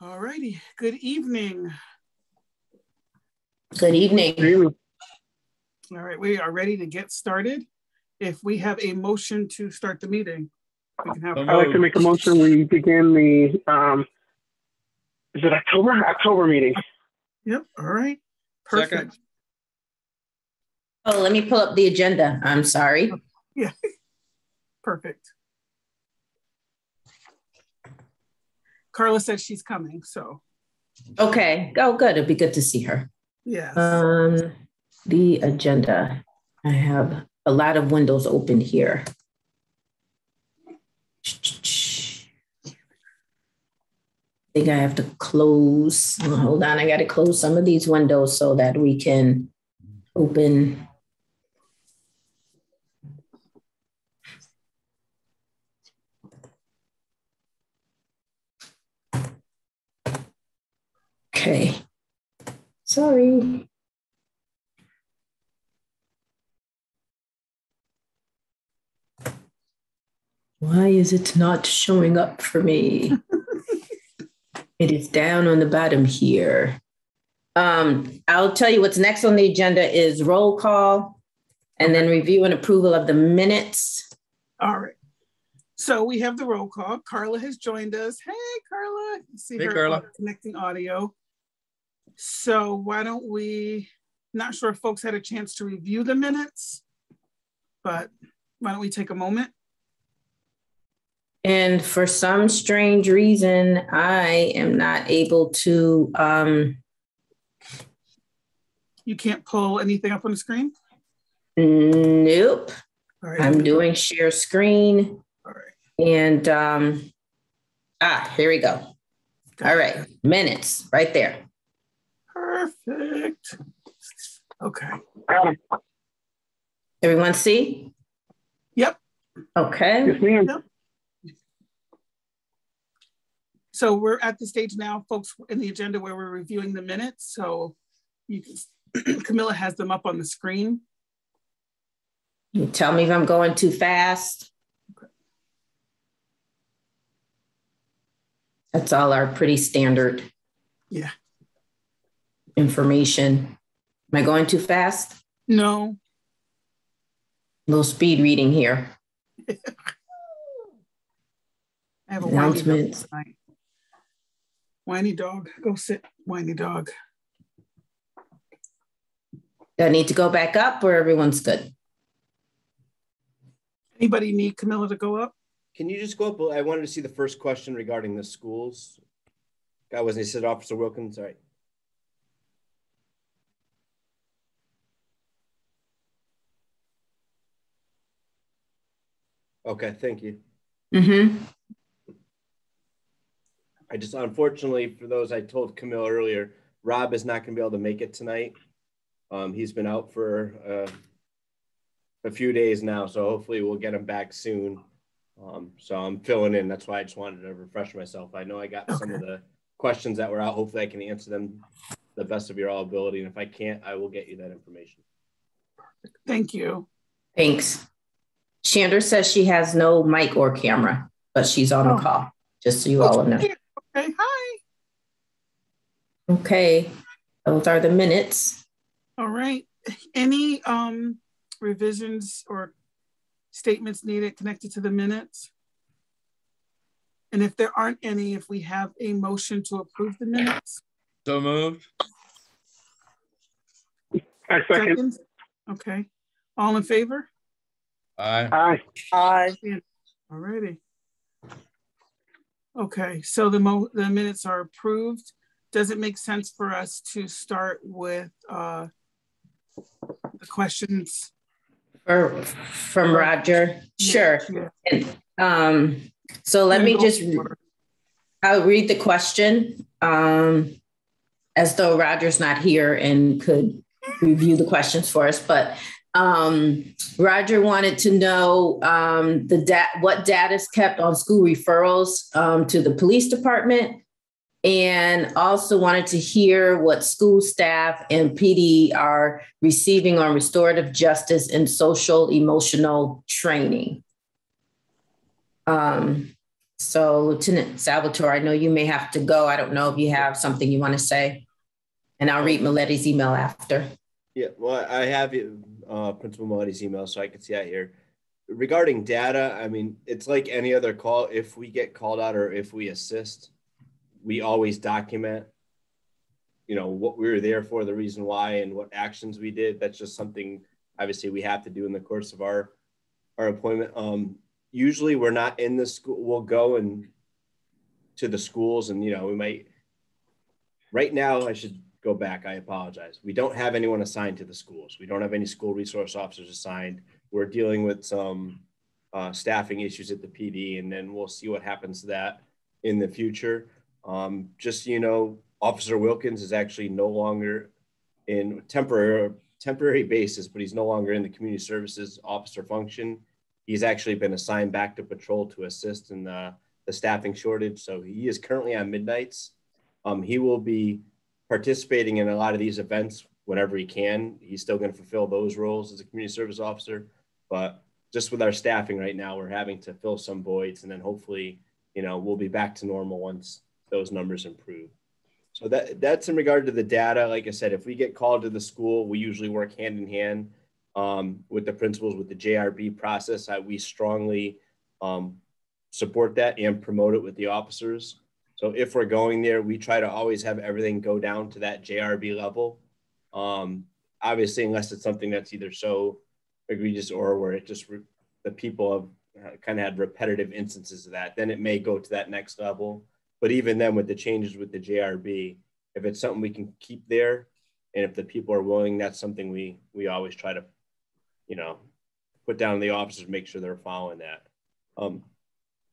All righty. Good evening. Good evening. All right, we are ready to get started. If we have a motion to start the meeting, we can have. I'd like to make a motion. We begin the is it October meeting? Yep. All right. Perfect. Second. Oh, let me pull up the agenda. I'm sorry. Yeah. Perfect. Carla says she's coming, so. Okay. Oh, good. It'd be good to see her. Yes. The agenda. I have a lot of windows open here. I think I have to close. Oh, hold on. I got to close some of these windows so that we can open. Okay. Sorry. Why is it not showing up for me? It is down on the bottom here. I'll tell you what's next on the agenda is roll call and then review and approval of the minutes. All right. So we have the roll call. Carla has joined us. Hey, Carla. See Hey, her Carla. Connecting audio. So why don't we, not sure if folks had a chance to review the minutes, but why don't we take a moment? And for some strange reason, I am not able to. You can't pull anything up on the screen? Nope. All right. I'm doing share screen. All right. And here we go. All right. Minutes right there. Perfect. Okay. Everyone see? Yep. Okay. Yes, ma'am. Yep. So we're at the stage now, folks, in the agenda where we're reviewing the minutes. So you can, Camilla has them up on the screen. You tell me if I'm going too fast. Okay. That's all our pretty standard information. Am I going too fast? No. A little speed reading here. I have a Announcements. whiny dog. Go sit, whiny dog. Do I need to go back up or everyone's good? Anybody need Camilla to go up? Can you just go up? I wanted to see the first question regarding the schools. Guy wasn't he said Officer Wilkins? Sorry. Okay, thank you. Mm-hmm. I just, unfortunately, for those I told Camille earlier, Rob is not going to be able to make it tonight. He's been out for a few days now, so hopefully we'll get him back soon. So I'm filling in. That's why I just wanted to refresh myself. I know I got some of the questions that were out. Hopefully I can answer them the best of your ability. And if I can't, I will get you that information. Thank you. Thanks. Chandra says she has no mic or camera, but she's on a call, just so you all know. Okay, hi. Okay, those are the minutes. All right. Any revisions or statements needed connected to the minutes? And if there aren't any, if we have a motion to approve the minutes? So moved. I second. Okay. All in favor? Aye. Aye. All righty. Okay, so the minutes are approved. Does it make sense for us to start with the questions? From Roger? Yeah, Sure. yeah. So let me just, I'll read the question as though Roger's not here and could review the questions for us. But Roger wanted to know what data is kept on school referrals to the police department, and also wanted to hear what school staff and PD are receiving on restorative justice and social emotional training. So Lieutenant Salvatore, I know you may have to go. I don't know if you have something you want to say, and I'll read Miletti's email after. Yeah, well, I have Principal Miletti's email, so I can see that here. Regarding data, I mean, it's like any other call. If we get called out or if we assist, we always document, you know, what we were there for, the reason why, and what actions we did. That's just something, obviously, we have to do in the course of our appointment. Usually we're not in the school. We'll go and to the schools, and, you know, we might, right now, I should go back. I apologize. We don't have anyone assigned to the schools. We don't have any school resource officers assigned. We're dealing with some staffing issues at the PD, and then we'll see what happens to that in the future. Just so you know, Officer Wilkins is actually no longer in temporary basis, but he's no longer in the community services officer function. He's actually been assigned back to patrol to assist in the staffing shortage. So he is currently on midnights. He will be participating in a lot of these events whenever he can. He's still going to fulfill those roles as a community service officer, but just with our staffing right now, we're having to fill some voids, and then hopefully, you know, we'll be back to normal once those numbers improve. So that's in regard to the data. Like I said, if we get called to the school, we usually work hand in hand with the principals, with the JRB process. We strongly support that and promote it with the officers. So if we're going there, we try to always have everything go down to that JRB level. Obviously, unless it's something that's either so egregious or where it just, the people have kind of had repetitive instances of that, then it may go to that next level. But even then, with the changes with the JRB, if it's something we can keep there, and if the people are willing, that's something we always try to, you know, put down to the officers, make sure they're following that.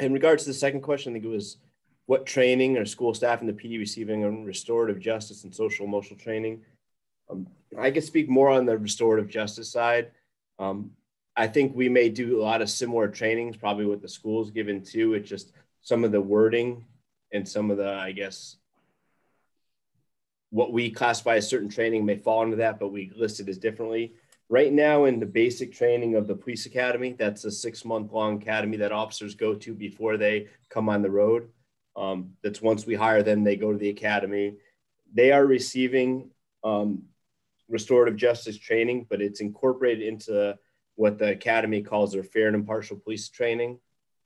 In regards to the second question, I think it was, what training are school staff in the PD receiving on restorative justice and social emotional training? I could speak more on the restorative justice side. I think we may do a lot of similar trainings, probably with the schools given too. It's just some of the wording and some of the, I guess, what we classify as certain training may fall into that, but we list it as differently. Right now in the basic training of the police academy, that's a 6-month-long academy that officers go to before they come on the road. That's once we hire them, they go to the academy. They are receiving restorative justice training, but it's incorporated into what the academy calls their fair and impartial police training.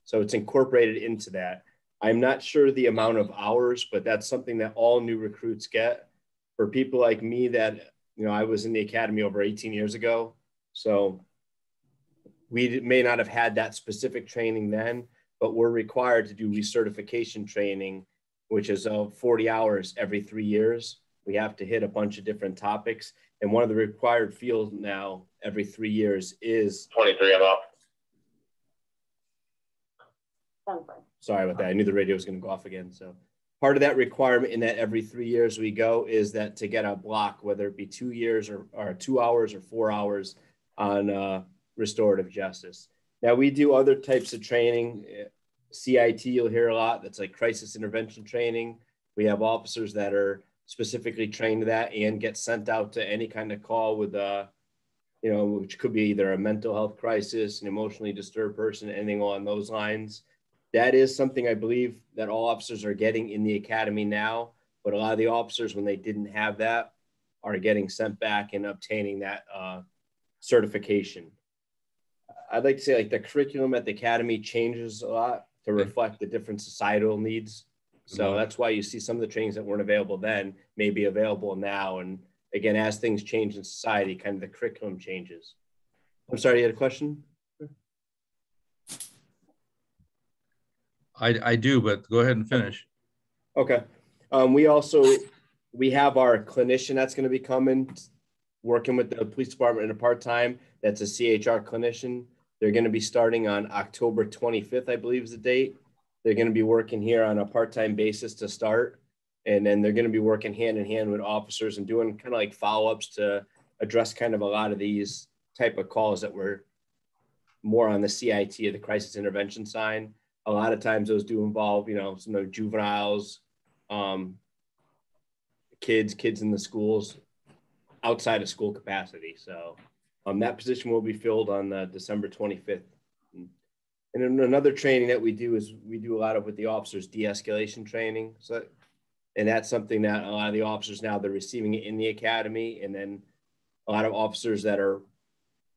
So it's incorporated into that. I'm not sure the amount of hours, but that's something that all new recruits get. For people like me that, you know, I was in the academy over 18 years ago. So we may not have had that specific training then, but we're required to do recertification training, which is 40 hours every 3 years. We have to hit a bunch of different topics. And one of the required fields now every 3 years is 23 ML. Sorry about that. I knew the radio was going to go off again. So part of that requirement in that every 3 years we go is that to get a block, whether it be 2 years or 2 hours or 4 hours on restorative justice. Now we do other types of training. CIT, you'll hear a lot. That's like crisis intervention training. We have officers that are specifically trained to that and get sent out to any kind of call with you know, which could be either a mental health crisis, an emotionally disturbed person, anything along those lines. That is something I believe that all officers are getting in the academy now, but a lot of the officers, when they didn't have that, are getting sent back and obtaining that certification. I'd like to say, like, the curriculum at the academy changes a lot to reflect the different societal needs. So that's why you see some of the trainings that weren't available then may be available now. And again, as things change in society, kind of the curriculum changes. I'm sorry, you had a question? I do, but go ahead and finish. Okay. We have our clinician that's going to be coming, working with the police department in a part-time. That's a CHR clinician. They're going to be starting on October 25th, I believe is the date. They're going to be working here on a part-time basis to start. And then they're going to be working hand in hand with officers and doing kind of like follow-ups to address kind of a lot of these type of calls that were more on the CIT or the crisis intervention side. A lot of times those do involve, you know, some of the juveniles, kids in the schools outside of school capacity. So that position will be filled on December 25th. And then another training that we do is we do a lot of with the officers de-escalation training. So, and that's something that a lot of the officers now, they're receiving it in the academy. And then a lot of officers that are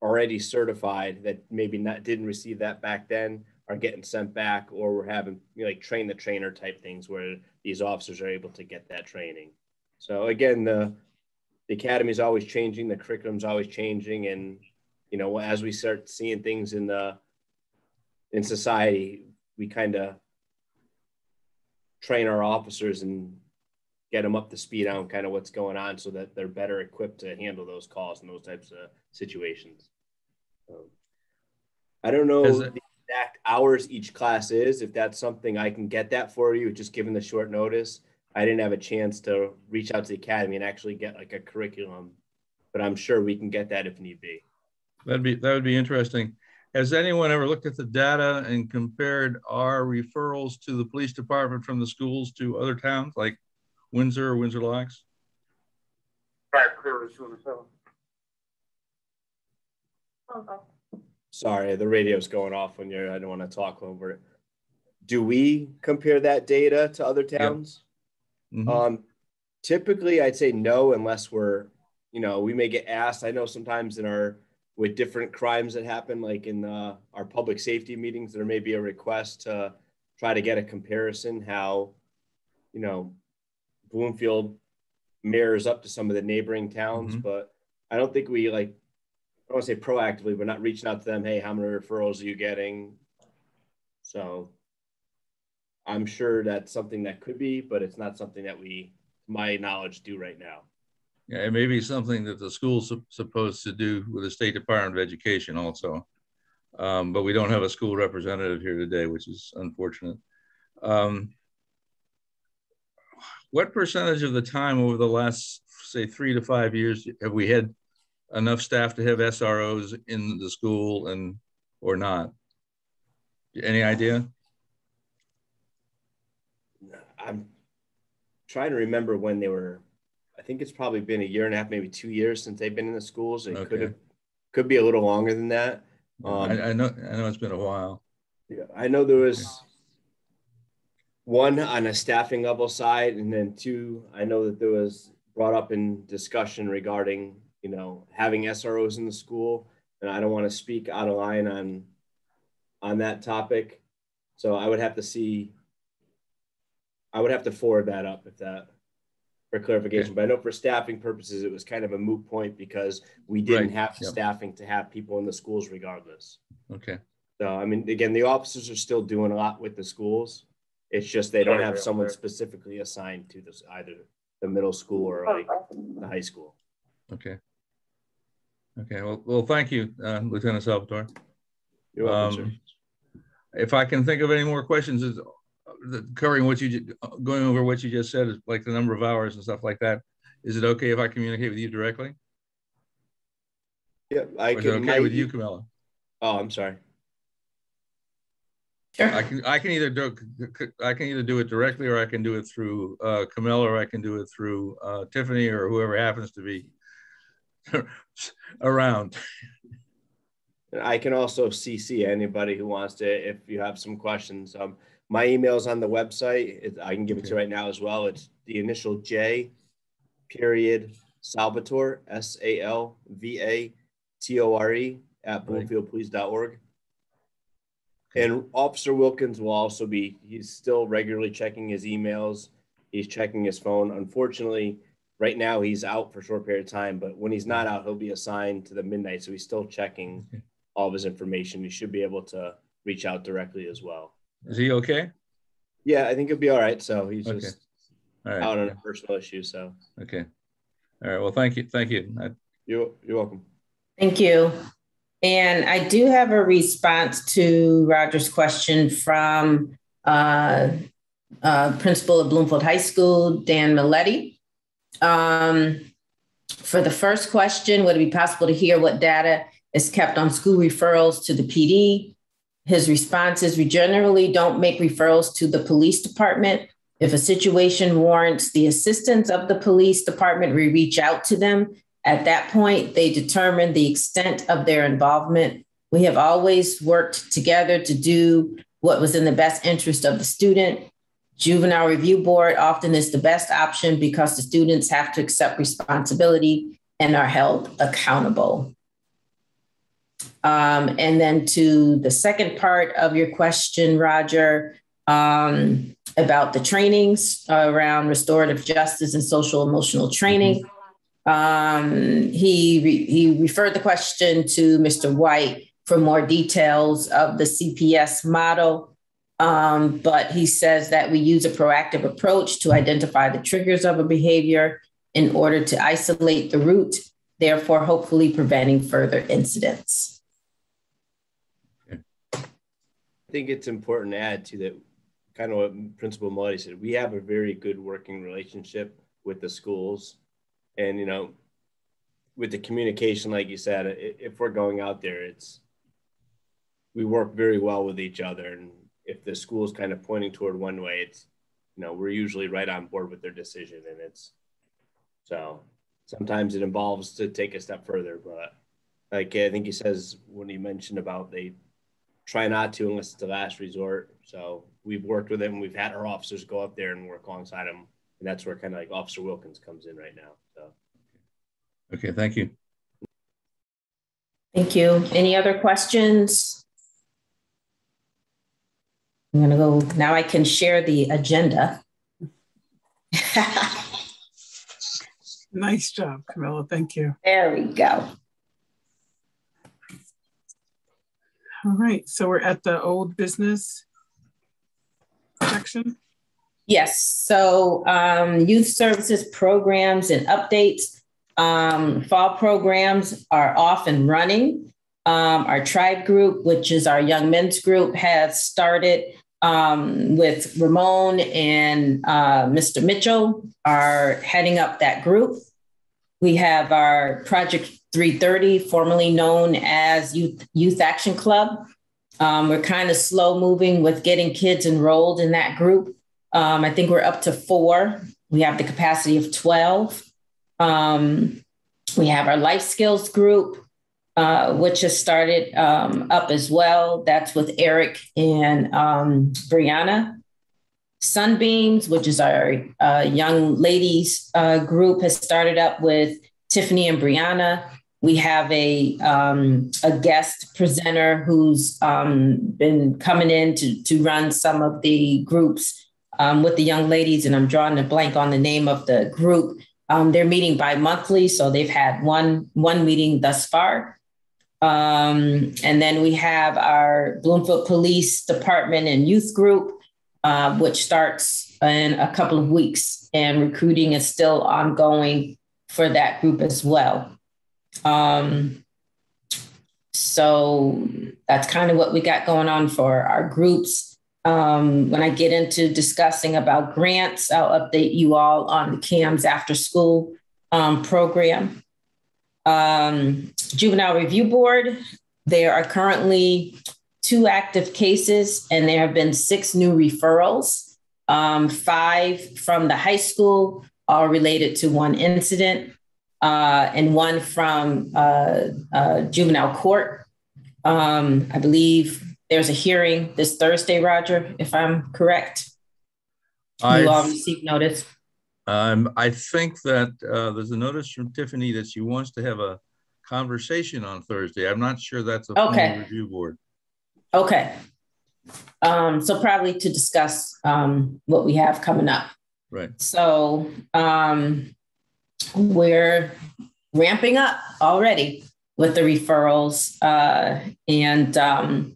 already certified that maybe didn't receive that back then are getting sent back, or we're having like train the trainer type things where these officers are able to get that training. So again, the academy is always changing, the curriculum is always changing, and as we start seeing things in society, we kind of train our officers and get them up to speed on kind of what's going on so that they're better equipped to handle those calls and those types of situations. I don't know the exact hours each class is. If that's something I can get that for you, just given the short notice. I didn't have a chance to reach out to the academy and actually get like a curriculum, but I'm sure we can get that if need be. That would be interesting. Has anyone ever looked at the data and compared our referrals to the police department from the schools to other towns like Windsor or Windsor Locks? Sorry, the radio's going off when I don't want to talk over it. Do we compare that data to other towns? Yep. Mm-hmm. Typically, I'd say no, unless we're, we may get asked. I know sometimes with different crimes that happen, like in our public safety meetings, there may be a request to try to get a comparison how, Bloomfield mirrors up to some of the neighboring towns, mm-hmm. but I don't think we I don't want to say proactively, but not reaching out to them. Hey, how many referrals are you getting? So I'm sure that's something that could be, but it's not something that we, to my knowledge, do right now. Yeah, it may be something that the school's supposed to do with the State Department of Education also. But we don't have a school representative here today, which is unfortunate. What percentage of the time over the last, say, 3 to 5 years have we had enough staff to have SROs in the school or not? Any idea? I'm trying to remember when they were. I think it's probably been a year and a half, maybe 2 years since they've been in the schools. It could be a little longer than that. I know it's been a while. Yeah, I know there was one on a staffing level side, and then two, I know that there was brought up in discussion regarding having SROs in the school, and I don't want to speak out of line on that topic, so I would have to forward that up for clarification. Okay. But I know for staffing purposes, it was kind of a moot point because we didn't have the staffing to have people in the schools regardless. Okay. So, I mean, again, the officers are still doing a lot with the schools. It's just they don't have someone specifically assigned to this, either the middle school or like the high school. Okay. Okay. Well, thank you, Lieutenant Salvatore. You're welcome, sir. If I can think of any more questions, going over what you just said, is like the number of hours and stuff like that. Is it okay if I communicate with you directly? Yeah, Is it okay with you, Camilla? Oh, I'm sorry. Sure. I can either do it directly, or I can do it through Camilla, or I can do it through Tiffany, or whoever happens to be around. And I can also CC anybody who wants to if you have some questions. My email's on the website. I can give it to you right now as well. It's the initial J period Salvatore, SALVATORE at bloomfieldpolice.org. And Officer Wilkins will also he's still regularly checking his emails. He's checking his phone. Unfortunately, right now he's out for a short period of time, but when he's not out, he'll be assigned to the midnight. So he's still checking all of his information. He should be able to reach out directly as well. Is he okay? Yeah, I think he'll be all right. So he's just out on a personal issue. So. Okay. All right. Well, thank you. Thank you. You're welcome. Thank you. And I do have a response to Roger's question from principal of Bloomfield High School, Dan Milletti. For the first question, would it be possible to hear what data is kept on school referrals to the PD? His response is, we generally don't make referrals to the police department. If a situation warrants the assistance of the police department, we reach out to them. At that point, they determine the extent of their involvement We have always worked together to do what was in the best interest of the student. Juvenile Review Board often is the best option because the students have to accept responsibility and are held accountable. And then to the second part of your question, Roger, about the trainings around restorative justice and social emotional training. He referred the question to Mr. White for more details of the CPS model. But he says that we use a proactive approach to identify the triggers of a behavior in order to isolate the root, therefore hopefully preventing further incidents. I think it's important to add to that, kind of what Principal Mully said. We have a very good working relationship with the schools. And, you know, with the communication, like you said, if we're going out there, we work very well with each other. And if the school's kind of pointing toward one way, it's, you know, we're usually right on board with their decision. And so sometimes it involves to take a step further, but like, I think he says when he mentioned about they try not to unless it's the last resort. So we've worked with them. We've had our officers go up there and work alongside them. And that's where kind of like Officer Wilkins comes in right now. So. Okay, thank you. Thank you. Any other questions? I'm going to go, now I can share the agenda. Nice job, Camilla. Thank you. There we go. All right, so we're at the old business section. Yes, so youth services programs and updates. Fall programs are off and running. Our tribe group, which is our young men's group, has started with Ramon and Mr. Mitchell are heading up that group. We have our Project 330, formerly known as Youth Action Club. We're kind of slow moving with getting kids enrolled in that group. I think we're up to 4. We have the capacity of 12. We have our life skills group, which has started up as well. That's with Eric and Brianna. Sunbeams, which is our young ladies group, has started up with Tiffany and Brianna. We have a guest presenter who's been coming in to run some of the groups with the young ladies, and I'm drawing a blank on the name of the group. They're meeting bi-monthly, so they've had one meeting thus far. And then we have our Bloomfield Police Department and Youth Group, which starts in a couple of weeks, and recruiting is still ongoing for that group as well. So that's kind of what we got going on for our groups. When I get into discussing about grants, I'll update you all on the CAMS after school program. Juvenile Review Board, there are currently 2 active cases, and there have been 6 new referrals, 5 from the high school, all related to one incident, and 1 from juvenile court. I believe there's a hearing this Thursday, Roger, if I'm correct. You all received notice. I think that there's a notice from Tiffany that she wants to have a conversation on Thursday. I'm not sure that's a formal review board. Okay. So probably to discuss what we have coming up. Right. So we're ramping up already with the referrals and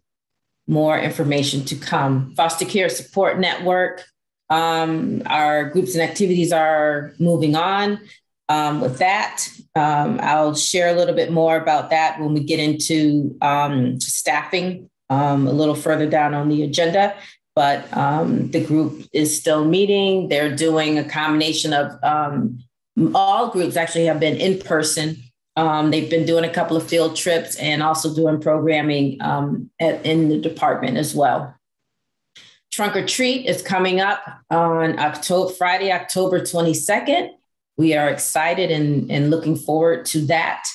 more information to come. Foster Care Support Network. Our groups and activities are moving on with that. I'll share a little bit more about that when we get into staffing a little further down on the agenda. But the group is still meeting. They're doing a combination of all groups actually have been in person. They've been doing a couple of field trips and also doing programming in the department as well. Trunk or Treat is coming up on Friday, October 22nd. We are excited and looking forward to that.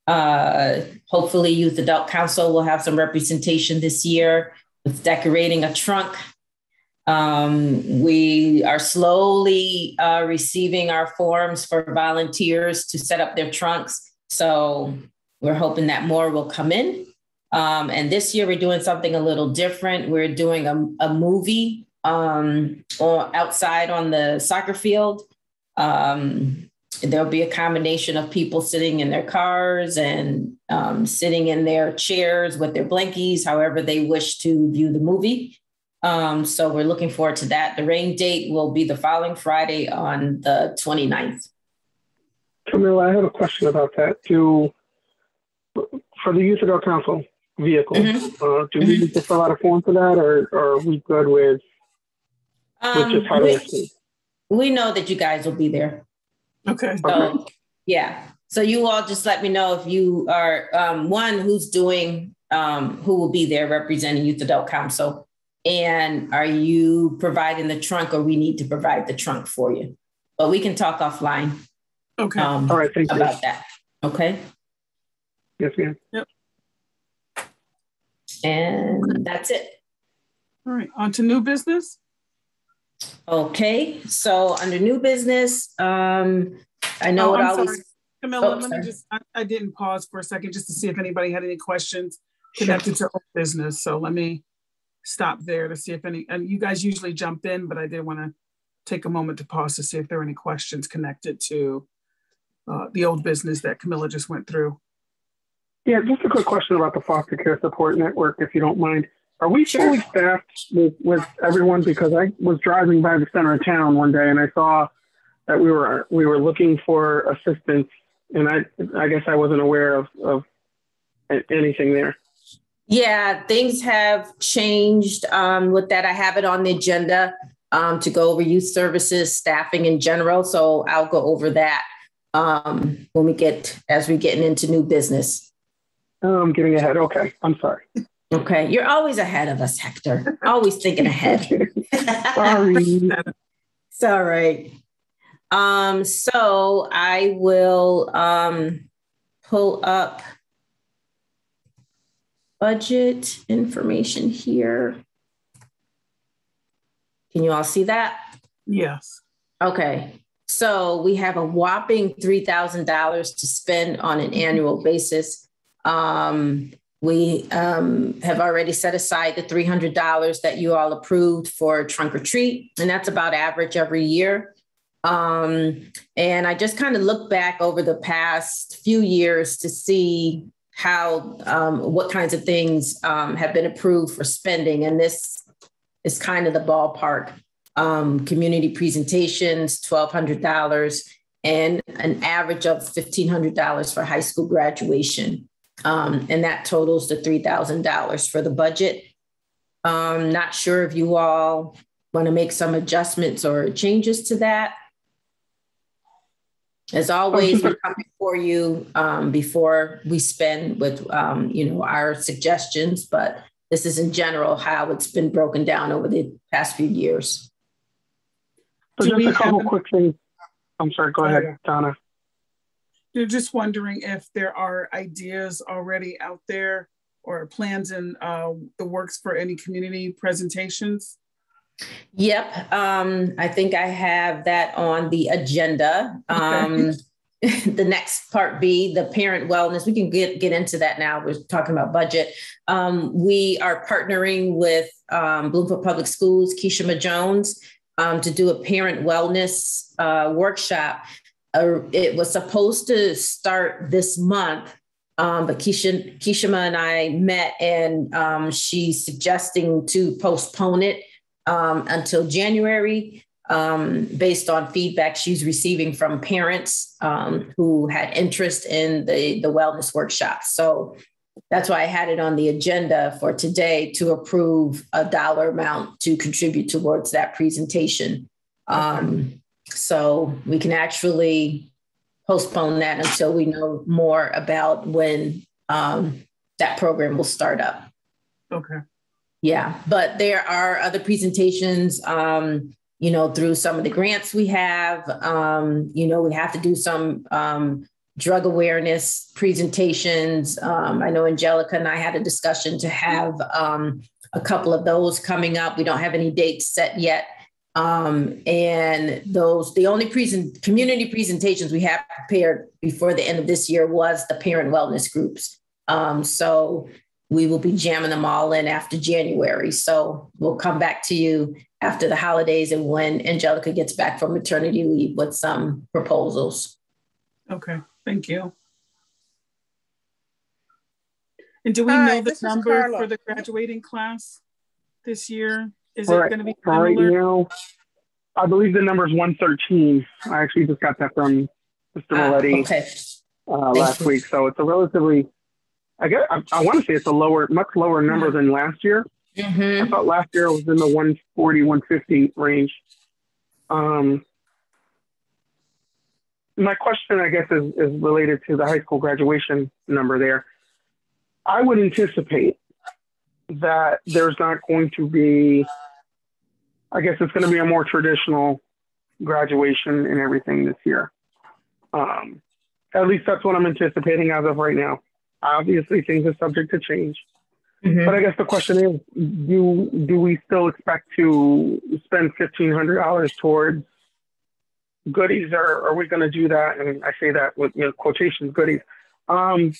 Hopefully Youth Adult Council will have some representation this year with decorating a trunk. We are slowly receiving our forms for volunteers to set up their trunks. So we're hoping that more will come in. And this year we're doing something a little different. We're doing a movie or outside on the soccer field. There'll be a combination of people sitting in their cars and sitting in their chairs with their blankies, however they wish to view the movie. So we're looking forward to that. The rain date will be the following Friday on the 29th. Camilla, I have a question about that. For the Youth Adult Council vehicle, do we need to fill out a form for that, or are we good with just having a seat? We know that you guys will be there. Okay. So, yeah. So you all just let me know if you are one who's doing, who will be there representing Youth Adult Council. And are you providing the trunk, or we need to provide the trunk for you? But we can talk offline. Okay. All right. Thank you. About that. Okay. Yes, ma'am. Yep. And that's it. All right. On to new business. Okay. So under new business, I know it always. Sorry. Camilla, let me just, I didn't pause for a second just to see if anybody had any questions connected to old business. So let me stop there to see if any, and you guys usually jump in, but I did want to take a moment to pause to see if there are any questions connected to the old business that Camilla just went through. Yeah, just a quick question about the foster care support network, if you don't mind. Are we fully staffed with everyone? Because I was driving by the center of town one day and I saw that we were looking for assistance, and I guess I wasn't aware of anything there. Yeah, things have changed with that. I have it on the agenda to go over youth services, staffing in general. So I'll go over that as we get into new business. I'm getting ahead. Okay, I'm sorry. Okay, you're always ahead of us, Hector. Always thinking ahead. Sorry. It's all right. So I will pull up budget information here. Can you all see that? Yes. Okay. So we have a whopping $3,000 to spend on an annual basis. We have already set aside the $300 that you all approved for trunk or treat, and that's about average every year. And I just kind of look back over the past few years to see how, what kinds of things have been approved for spending. And this is kind of the ballpark. Community presentations, $1,200, and an average of $1,500 for high school graduation. And that totals the $3,000 for the budget. Not sure if you all want to make some adjustments or changes to that. As always, we're coming for you before we spend with, our suggestions, but this is in general how it's been broken down over the past few years. So just a couple quick things. I'm sorry, go ahead, Donna. You're just wondering if there are ideas already out there or plans in the works for any community presentations? Yep. I think I have that on the agenda. Okay. The next part B, the parent wellness, we can get into that now. We're talking about budget. We are partnering with Bloomfield Public Schools, Keisha Jones, to do a parent wellness workshop. It was supposed to start this month, but Keisha and I met, and she's suggesting to postpone it until January, based on feedback she's receiving from parents who had interest in the wellness workshop. So that's why I had it on the agenda for today to approve a dollar amount to contribute towards that presentation. So we can actually postpone that until we know more about when that program will start up. Okay. Yeah, but there are other presentations, through some of the grants we have. We have to do some drug awareness presentations. I know Angelica and I had a discussion to have a couple of those coming up. We don't have any dates set yet. And the only community presentations we have prepared before the end of this year was the parent wellness groups. So we will be jamming them all in after January. So we'll come back to you after the holidays and when Angelica gets back from maternity leave with some proposals. Okay, thank you. And do we know the number for the graduating class this year? Is it going to be similar? Right now, I believe the number is 113. I actually just got that from Mr. Maletti last week. So it's a relatively, I want to say it's a much lower number than last year. I thought last year it was in the 140, 150 range. My question, I guess, is related to the high school graduation number there. I would anticipate that there's not going to be, I guess it's going to be a more traditional graduation and everything this year. At least that's what I'm anticipating as of right now. Obviously, things are subject to change. But I guess the question is, do we still expect to spend $1,500 towards goodies, or are we going to do that? And I say that with quotations, goodies. Do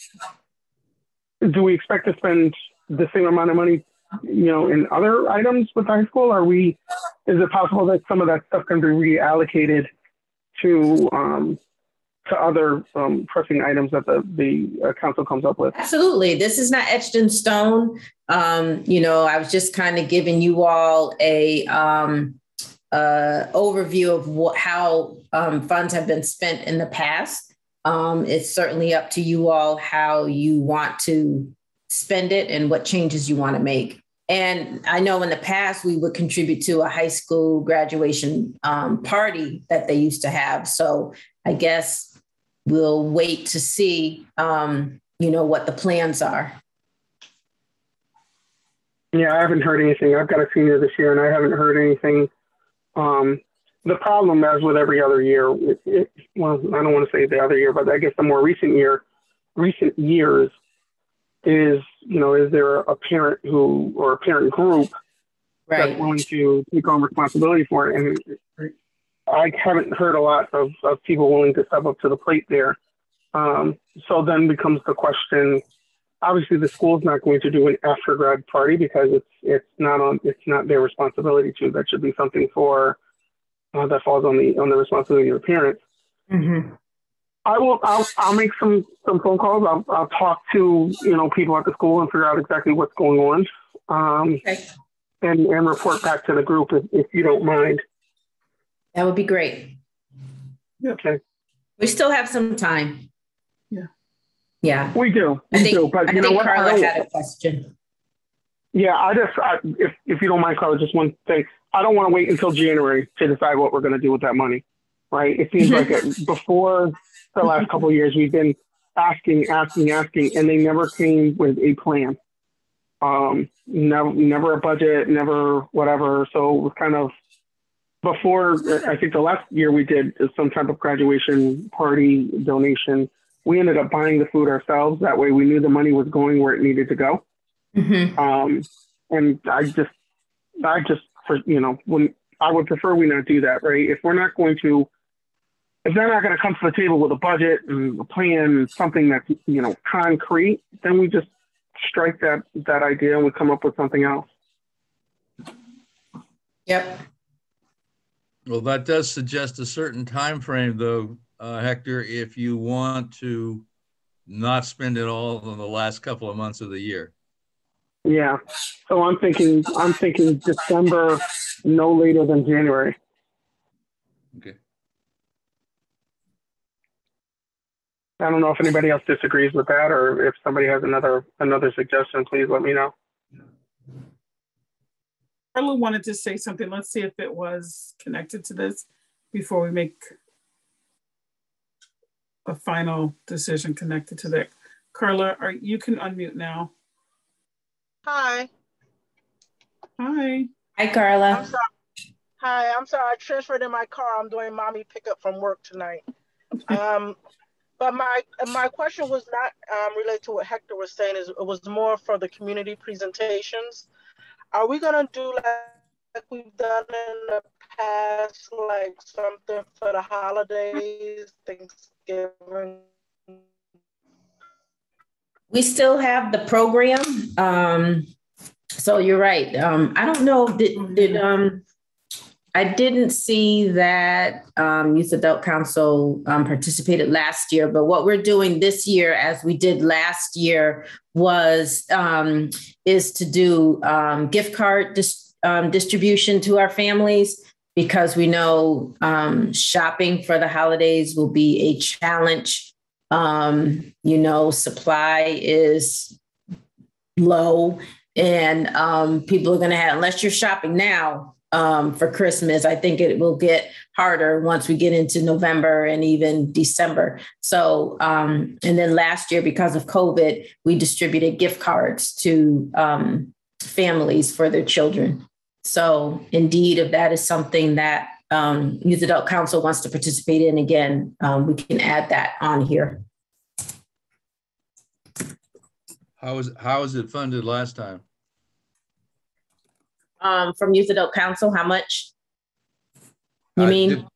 we expect to spend the same amount of money, in other items with high school? Is it possible that some of that stuff can be reallocated to other pressing items that the council comes up with? Absolutely. This is not etched in stone. I was just kind of giving you all a overview of how funds have been spent in the past. It's certainly up to you all how you want to spend it and what changes you want to make. And I know in the past we would contribute to a high school graduation party that they used to have. So I guess we'll wait to see, what the plans are. Yeah, I haven't heard anything. I've got a senior this year and I haven't heard anything. The problem, as with every other year, well, I don't want to say the other year, but I guess the more recent years is, is there a parent or a parent group that's willing to take on responsibility for it? And I haven't heard a lot of people willing to step up to the plate there. So then becomes the question, obviously the school's not going to do an after grad party because it's not their responsibility to. That should be something that falls on the responsibility of the parents. I'll make some phone calls. I'll talk to people at the school and figure out exactly what's going on, and report back to the group if you don't mind. That would be great. Okay. We still have some time. Yeah. We do. But I think Carla had a question. Yeah, if you don't mind, Carla, just one thing. I don't want to wait until January to decide what we're going to do with that money, right? It seems like before the last couple of years, we've been asking, and they never came with a plan. Never a budget, never whatever. So it was kind of before, I think the last year we did some type of graduation party donation. We ended up buying the food ourselves. That way we knew the money was going where it needed to go. And I just, when I would prefer we not do that, right? If they're not going to come to the table with a budget and a plan, something that's, concrete, then we just strike that idea and we come up with something else. Yep. Well, that does suggest a certain time frame, though, Hector, if you want to not spend it all in the last couple of months of the year. Yeah. So I'm thinking December, no later than January. Okay. I don't know if anybody else disagrees with that, or if somebody has another suggestion, please let me know. Carla wanted to say something. Let's see if it was connected to this before we make a final decision connected to that. Carla, you can unmute now. Hi. Hi, Carla. I'm sorry. I transferred in my car. I'm doing mommy pickup from work tonight. But my question was not related to what Hector was saying. Is it was more for the community presentations. Are we gonna do like we've done in the past, like something for the holidays, Thanksgiving? We still have the program. So you're right. I don't know, I didn't see that Youth Adult Council participated last year, but what we're doing this year, as we did last year, is to do gift card distribution to our families, because we know shopping for the holidays will be a challenge. Supply is low, and people are going to have, unless you're shopping now for Christmas, I think it will get harder once we get into November and even December. So, and then last year, because of COVID, we distributed gift cards to families for their children. So indeed, if that is something that Youth Adult Council wants to participate in, again, we can add that on here. How was it funded last time? From Youth Adult Council, how much? You mean?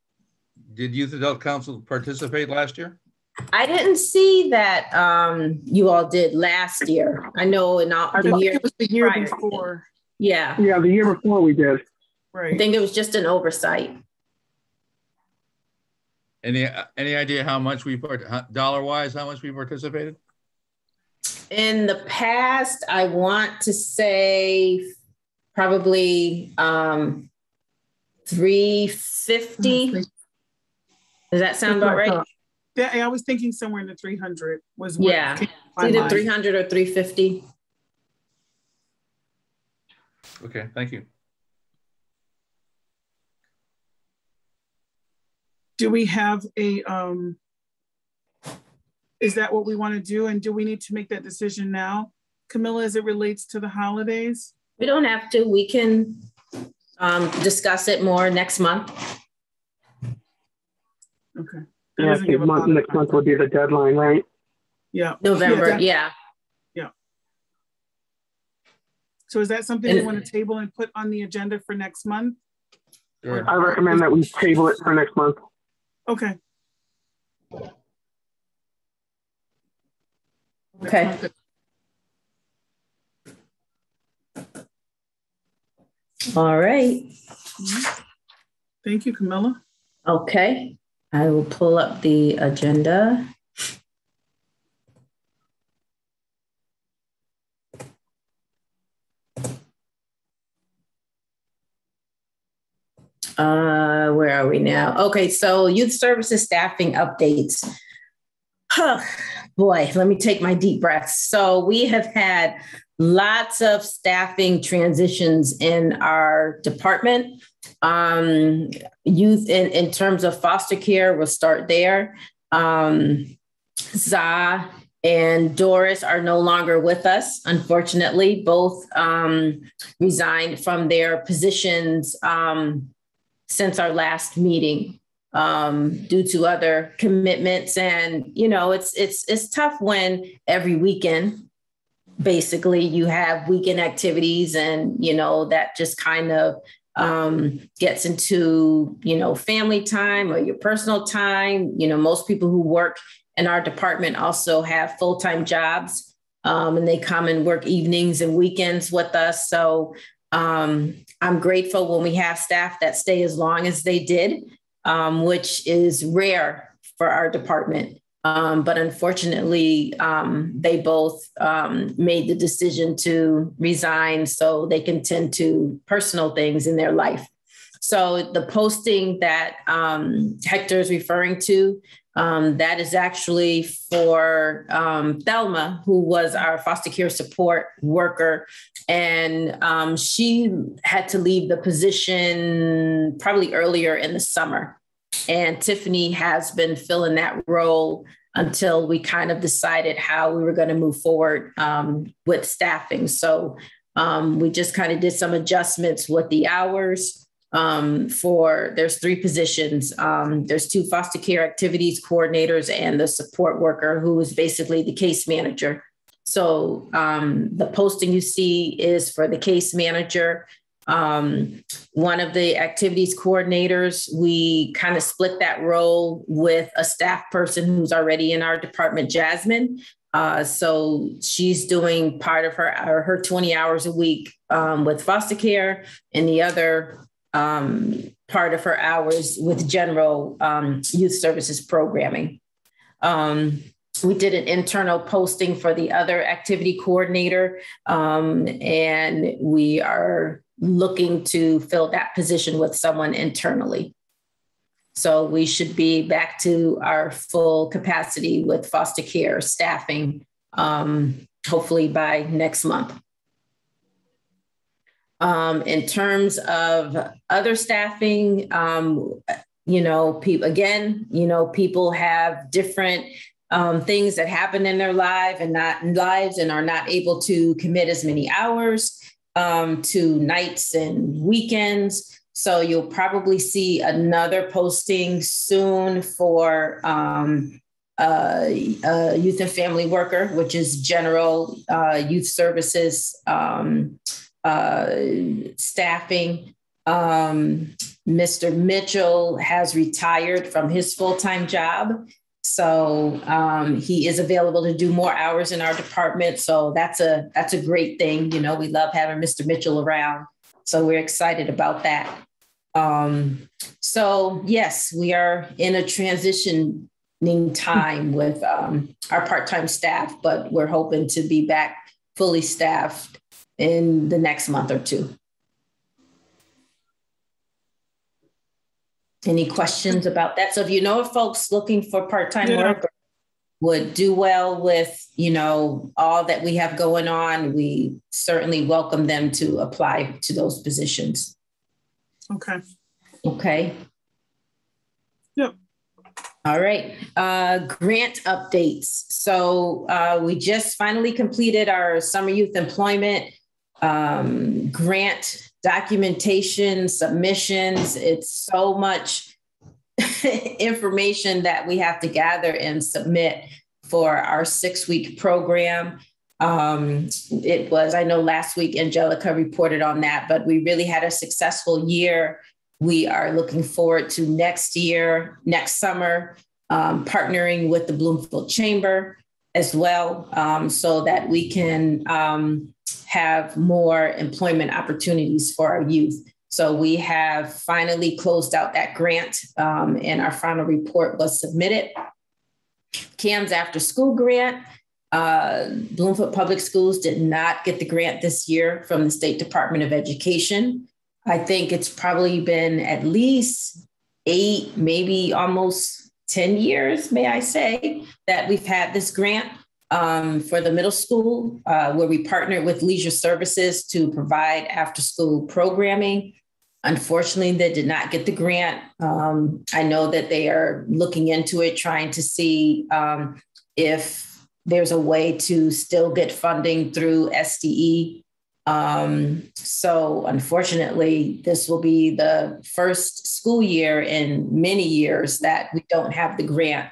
Did Youth Adult Council participate last year? I didn't see that you all did last year. I know in all the year, it was the year before. Yeah. Yeah, the year before we did. Right. I think it was just an oversight. Any idea how much dollar-wise, how much we participated? In the past, I want to say probably $350. Does that sound about right? Yeah, I was thinking somewhere in the 300 was what. Yeah, either 300 or 350. Okay, thank you. Do we have a, is that what we want to do? And do we need to make that decision now, Camilla, as it relates to the holidays? We don't have to. We can discuss it more next month. Okay. Yeah, next month would be the deadline, right? Yeah. November, yeah. So is that something you want to table and put on the agenda for next month? Sure. I recommend that we table it for next month. Okay. Okay. All right. Thank you, Camilla. Okay. I will pull up the agenda. Where are we now? Okay, so youth services staffing updates. Boy, let me take my deep breaths. So we have had lots of staffing transitions in our department. Youth in terms of foster care, we'll start there. Zah and Doris are no longer with us, unfortunately. Both resigned from their positions since our last meeting due to other commitments. And, you know, it's tough when every weekend, basically, you have weekend activities and, you know, that just kind of gets into, you know, family time or your personal time. You know, most people who work in our department also have full-time jobs and they come and work evenings and weekends with us. So I'm grateful when we have staff that stay as long as they did, which is rare for our department. But unfortunately, they both made the decision to resign so they can tend to personal things in their life. So the posting that Hector is referring to, that is actually for Thelma, who was our foster care support worker. And she had to leave the position probably earlier in the summer. And Tiffany has been filling that role until we kind of decided how we were going to move forward with staffing. So we just kind of did some adjustments with the hours there's 3 positions. There's 2 foster care activities coordinators and the support worker, who is basically the case manager. So the posting you see is for the case manager. One of the activities coordinators, we kind of split that role with a staff person who's already in our department, Jasmine. So she's doing part of her 20 hours a week with foster care, and the other part of her hours with general youth services programming. We did an internal posting for the other activity coordinator, and we are looking to fill that position with someone internally. So we should be back to our full capacity with foster care staffing, hopefully by next month. In terms of other staffing, people have different things that happen in their lives and are not able to commit as many hours to nights and weekends. So you'll probably see another posting soon for youth and family worker, which is general youth services staffing. Mr. Mitchell has retired from his full-time job. So he is available to do more hours in our department. So that's a great thing. We love having Mr. Mitchell around. So we're excited about that. So yes, we are in a transitioning time with our part-time staff, but we're hoping to be back fully staffed in the next month or 2. Any questions about that? So if folks looking for part-time work would do well with, all that we have going on, we certainly welcome them to apply to those positions. Okay. Okay. Yep. All right. Grant updates. So we just finally completed our summer youth employment grant documentation, submissions. It's so much information that we have to gather and submit for our 6-week program. I know last week Angelica reported on that, but we really had a successful year. We are looking forward to next summer, partnering with the Bloomfield Chamber as well, so that we can have more employment opportunities for our youth. So we have finally closed out that grant, and our final report was submitted. CAM's after school grant. Bloomfield Public Schools did not get the grant this year from the State Department of Education. I think it's probably been at least 8, maybe almost 10 years, may I say, that we've had this grant for the middle school, where we partnered with Leisure Services to provide after-school programming. Unfortunately, they did not get the grant. I know that they are looking into it, trying to see if there's a way to still get funding through SDE. So unfortunately, this will be the first school year in many years that we don't have the grant.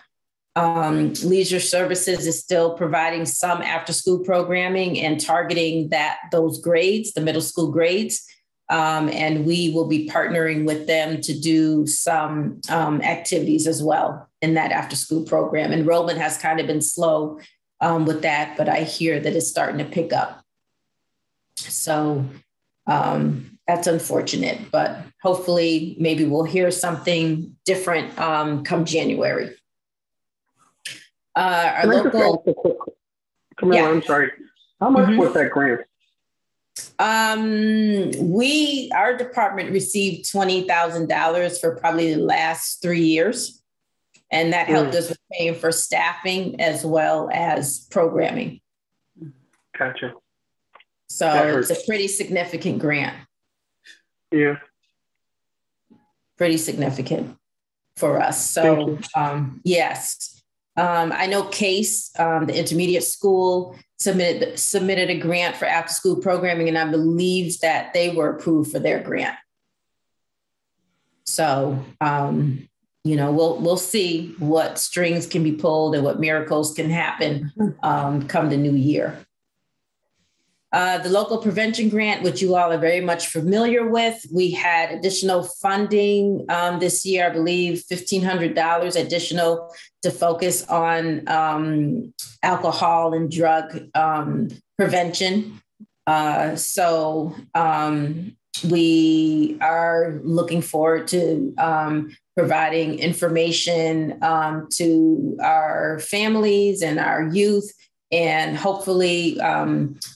Leisure Services is still providing some after-school programming and targeting those grades, the middle school grades. And we will be partnering with them to do some activities as well in that after-school program. Enrollment has kind of been slow with that, but I hear that it's starting to pick up. So that's unfortunate, but hopefully maybe we'll hear something different come January. Our local, Camilla, I'm sorry. How much was that grant? Our department received $20,000 for probably the last 3 years. And that helped us with paying for staffing as well as programming. Gotcha. So it's a pretty significant grant. Yeah. Pretty significant for us. So yes. I know CASE, the intermediate school, submitted a grant for after school programming, and I believe that they were approved for their grant. So, we'll see what strings can be pulled and what miracles can happen come the new year. The local prevention grant, which you all are very much familiar with, we had additional funding this year, I believe $1,500 additional to focus on alcohol and drug prevention. So we are looking forward to providing information to our families and our youth. And hopefully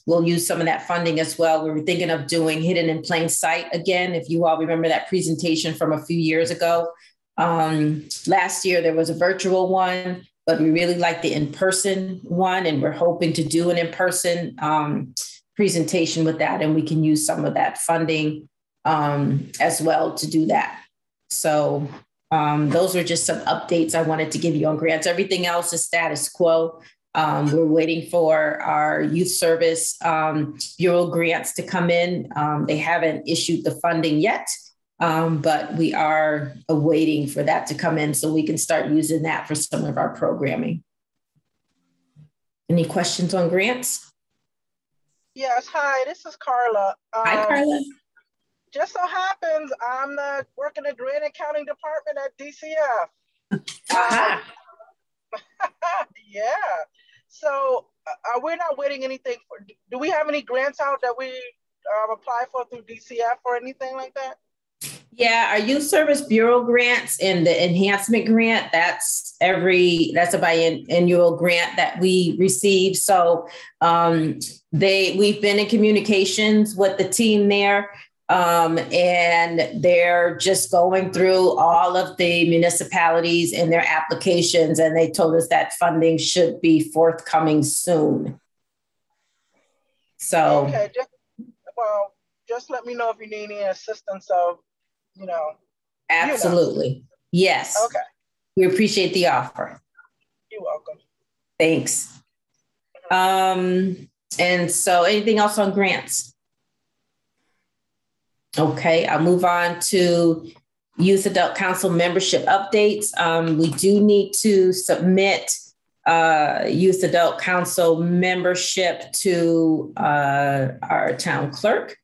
we'll use some of that funding as well. We were thinking of doing Hidden in Plain Sight again. If you all remember that presentation from a few years ago. Last year, there was a virtual one, but we really like the in-person one. And we're hoping to do an in-person presentation with that. And we can use some of that funding as well to do that. So those are just some updates I wanted to give you on grants. Everything else is status quo. We're waiting for our youth service bureau grants to come in. They haven't issued the funding yet, but we are awaiting for that to come in so we can start using that for some of our programming. Any questions on grants? Yes, hi, this is Carla. Hi, Carla. Just so happens I'm working the grant accounting department at DCF. Yeah. So we're not waiting anything for, do we have any grants out that we apply for through DCF or anything like that? Yeah, our youth service bureau grants and the enhancement grant, that's a biannual grant that we receive. So we've been in communications with the team there. And they're just going through all of the municipalities and their applications. And they told us that funding should be forthcoming soon. So, okay, just let me know if you need any assistance of, Absolutely. Yes. Okay. We appreciate the offer. You're welcome. Thanks. And so anything else on grants? Okay, I'll move on to Youth Adult Council membership updates. We do need to submit Youth Adult Council membership to our town clerk.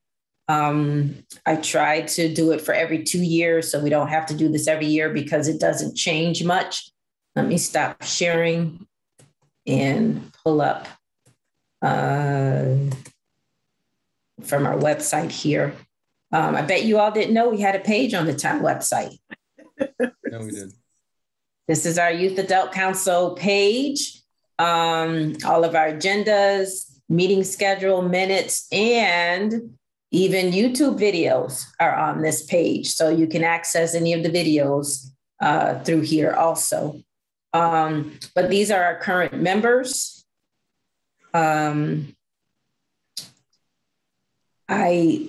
I try to do it for every 2 years, so we don't have to do this every year because it doesn't change much. Let me stop sharing and pull up from our website here. I bet you all didn't know we had a page on the town website. No, we did. This is our Youth Adult Council page. All of our agendas, meeting schedule, minutes, and even YouTube videos are on this page. So you can access any of the videos through here also. But these are our current members.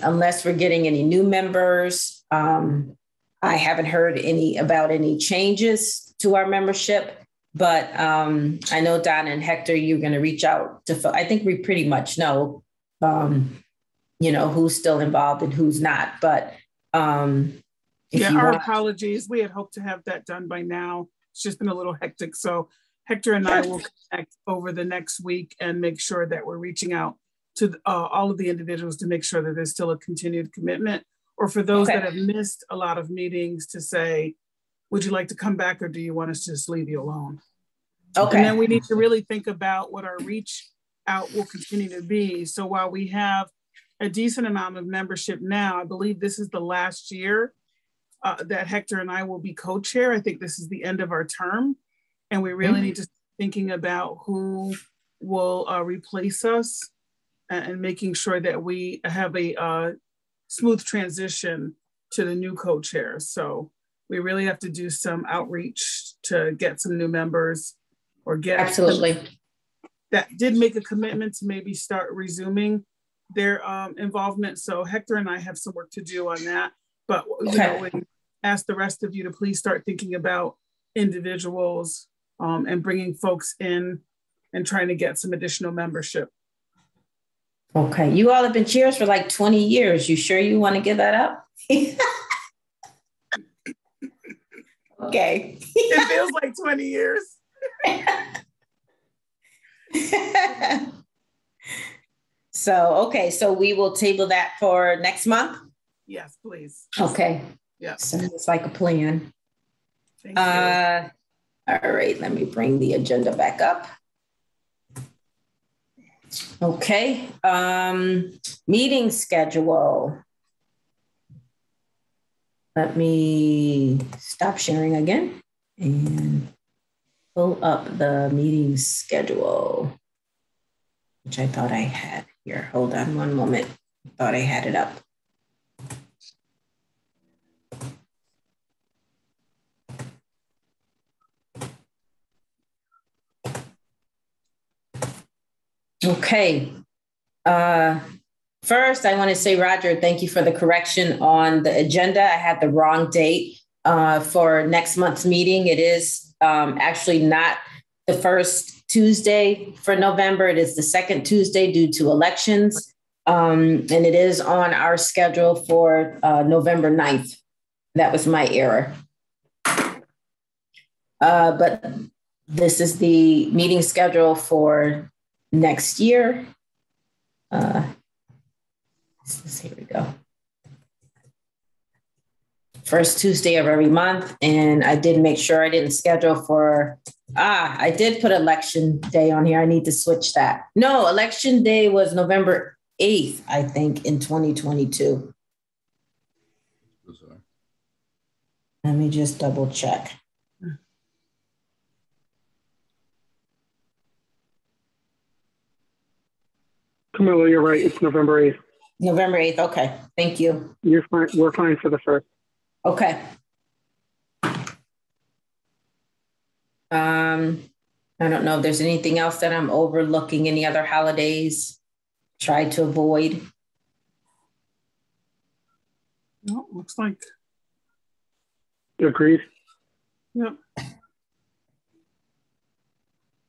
Unless we're getting any new members, I haven't heard about any changes to our membership, but I know Donna and Hector, you're going to reach out to, I think we pretty much know, who's still involved and who's not, but our apologies. We had hoped to have that done by now. It's just been a little hectic. So Hector and I will connect over the next week and make sure that we're reaching out to all of the individuals to make sure that there's still a continued commitment, or for those that have missed a lot of meetings to say, would you like to come back or do you want us to just leave you alone? Okay. And then we need to really think about what our reach out will continue to be. So while we have a decent amount of membership now, I believe this is the last year that Hector and I will be co-chair. I think this is the end of our term. And we really need to start thinking about who will replace us and making sure that we have a smooth transition to the new co-chairs. So we really have to do some outreach to get some new members or get that did make a commitment to maybe start resuming their involvement. So Hector and I have some work to do on that, but we ask the rest of you to please start thinking about individuals and bringing folks in and trying to get some additional membership. Okay, you all have been chairs for like 20 years. You sure you want to give that up? Okay. It feels like 20 years. So we will table that for next month? Yes, please. Okay. Yeah. Sounds like a plan. Thank you. All right, let me bring the agenda back up. Okay, meeting schedule. Let me stop sharing again and pull up the meeting schedule, which I thought I had here. Hold on one moment. Thought I had it up. Okay. First, I want to say, Roger, thank you for the correction on the agenda. I had the wrong date for next month's meeting. It is actually not the first Tuesday for November. It is the second Tuesday due to elections. And it is on our schedule for November 9th. That was my error. But this is the meeting schedule for next year. Here we go. First Tuesday of every month. And I did make sure I didn't schedule for, I did put election day on here. I need to switch that. No, election day was November 8th, I think, in 2022. Let me just double check. Camilla, you're right. It's November 8th. November 8th. Okay. Thank you. You're fine. We're fine for the first. Okay. I don't know if there's anything else that I'm overlooking, any other holidays try to avoid. No, looks like. Agreed. Yep.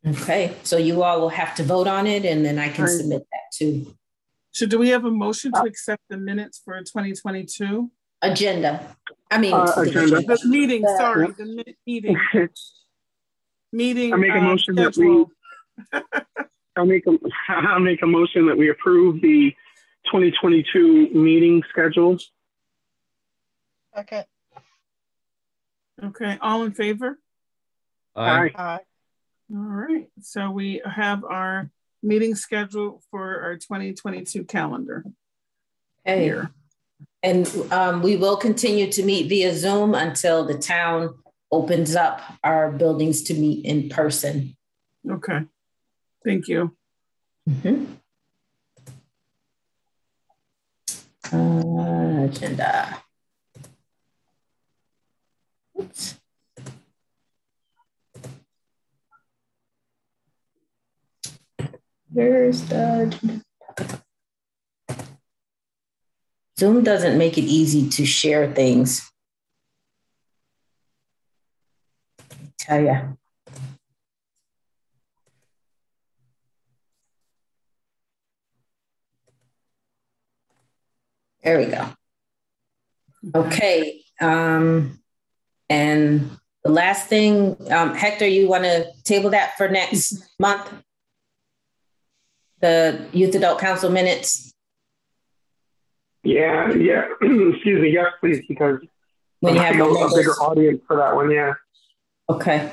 Okay, so you all will have to vote on it and then I can submit that too. So do we have a motion to accept the minutes for 2022? Agenda. I mean, agenda. The meeting, sorry, the meeting. Meeting. I make a motion schedule. that I'll make a motion that we approve the 2022 meeting schedule. Okay. Okay, all in favor? Aye. Aye. All right, so we have our meeting schedule for our 2022 calendar. Okay. Here. And we will continue to meet via Zoom until the town opens up our buildings to meet in person. Okay, thank you. Mm-hmm. Agenda. Oops. Where's the... Zoom doesn't make it easy to share things. I tell you. There we go. Okay. And the last thing, Hector, you want to table that for next month? The Youth Adult Council minutes? Yeah. Excuse me. Yes, please, because when you have a bigger audience for that one. Yeah. Okay.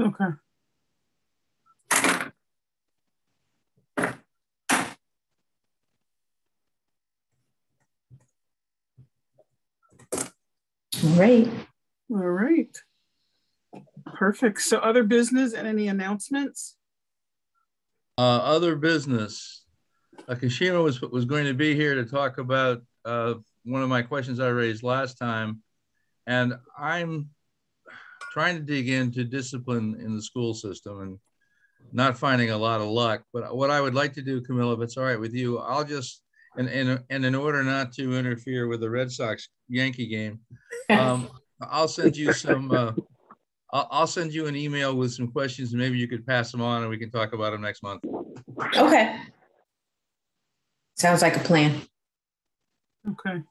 Okay. All right. All right. Perfect. So other business and any announcements? Other business. Kashima was going to be here to talk about one of my questions I raised last time. And I'm trying to dig into discipline in the school system and not finding a lot of luck. But what I would like to do, Camilla, if it's all right with you, I'll just, and in order not to interfere with the Red Sox Yankee game, I'll send you some, I'll send you an email with some questions and maybe you could pass them on and we can talk about them next month. Okay. Sounds like a plan. Okay.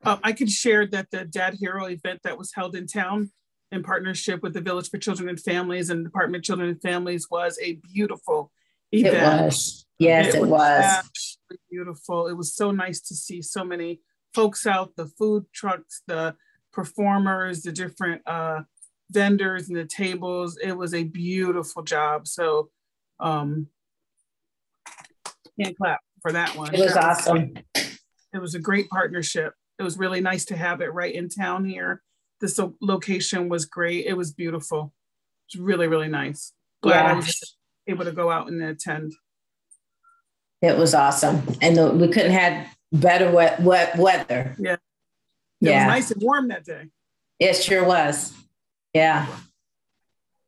I could share that the Dad Hero event that was held in town in partnership with the Village for Children and Families and the Department of Children and Families was a beautiful event. It was. Yes, it was. Absolutely beautiful. It was so nice to see so many folks out, the food trucks, the performers, the different vendors and the tables. It was a beautiful job. So can't clap for that one. It was awesome. It was a great partnership. It was really nice to have it right in town here. This location was great. It was beautiful. It was really, really nice. Glad I was able to go out and attend. It was awesome. And we couldn't have better wet weather. Yeah. It was nice and warm that day. It sure was. Yeah.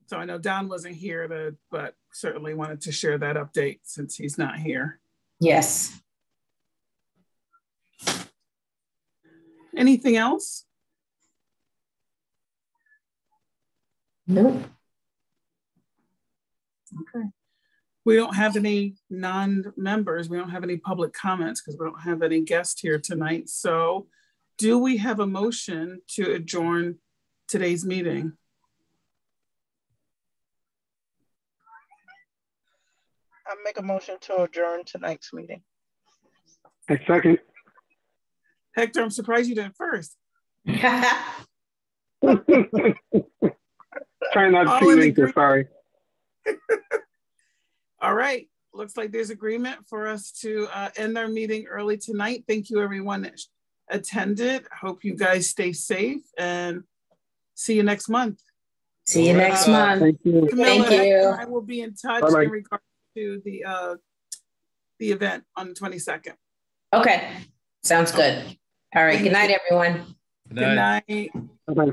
So I know Don wasn't here, but certainly wanted to share that update since he's not here. Yes. Anything else? Nope. Okay. We don't have any non-members. We don't have any public comments because we don't have any guests here tonight. So do we have a motion to adjourn today's meeting? I make a motion to adjourn tonight's meeting. I second. Hector, I'm surprised you didn't first. Trying not to make this, sorry. All right. Looks like there's agreement for us to end our meeting early tonight. Thank you, everyone that attended. Hope you guys stay safe and see you next month. See you next month. Thank you. Camilla, Thank you. I will be in touch Bye-bye. in regard to the event on the 22nd. Okay. Sounds good. All right. Good night, everyone. Good night. Bye-bye.